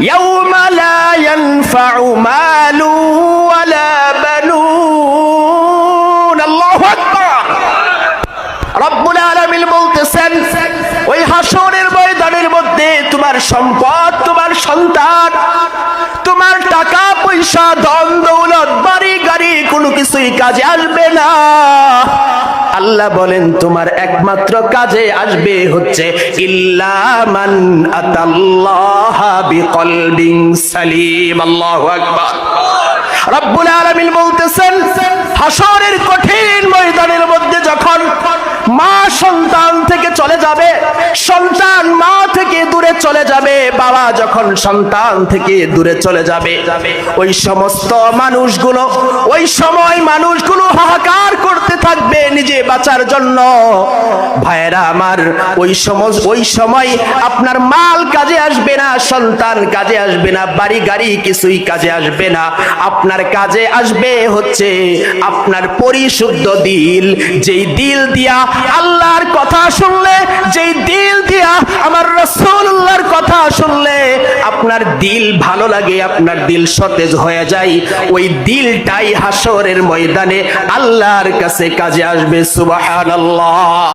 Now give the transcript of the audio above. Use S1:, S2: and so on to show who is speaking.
S1: ইয়াউমা লা ইয়ানফাউ মালু ওয়ালা বানুন। আল্লাহু আকবার। রব্বুল আলামিন বলতেছেন ওই হাসরের ময়দানের মধ্যে তোমার সম্পদ, তোমার সন্তান, তোমার টাকা পয়সা, ধন দৌলত, বাড়ি গাড়ি কোনো কিছুই কাজে আসবে না। আল্লাহ বলেন তোমার একমাত্র কাজে আসবে হচ্ছে ইল্লা মান আতাল্লাহা বিকলবিন সালিম। আল্লাহু আকবার। রব্বুল আলামিন বলতেছেন হাসরের কঠিন ময়দানের মধ্যে যখন মা সন্তান থেকে চলে যাবে, সন্তান মা থেকে দূরে চলে যাবে, বাবা যখন সন্তান থেকে দূরে চলে যাবে, ওই সমস্ত মানুষগুলো, ওই সময় মানুষগুলো হাহাকার করতে থাকবে নিজে বাঁচার জন্য। ভাইরা আমার, ওই সময় আপনার মাল কাজে আসবে না, সন্তান কাজে আসবে না, বাড়ি গাড়ি কিছুই কাজে আসবে না। আপনার কাজে আসবে হচ্ছে আপনার পরিশুদ্ধ দিল। যেই দিল দিয়া আল্লাহর কথা শুনলে, যেই দিল দিয়া আমার রাসূলুল্লাহর কথা শুনলে আপনার দিল ভালো লাগে, আপনার দিল সতেজ হয়ে যায়, ওই দিলটাই হাসরের ময়দানে আল্লাহর কাছে কাজে আসবে। সুবহানাল্লাহ।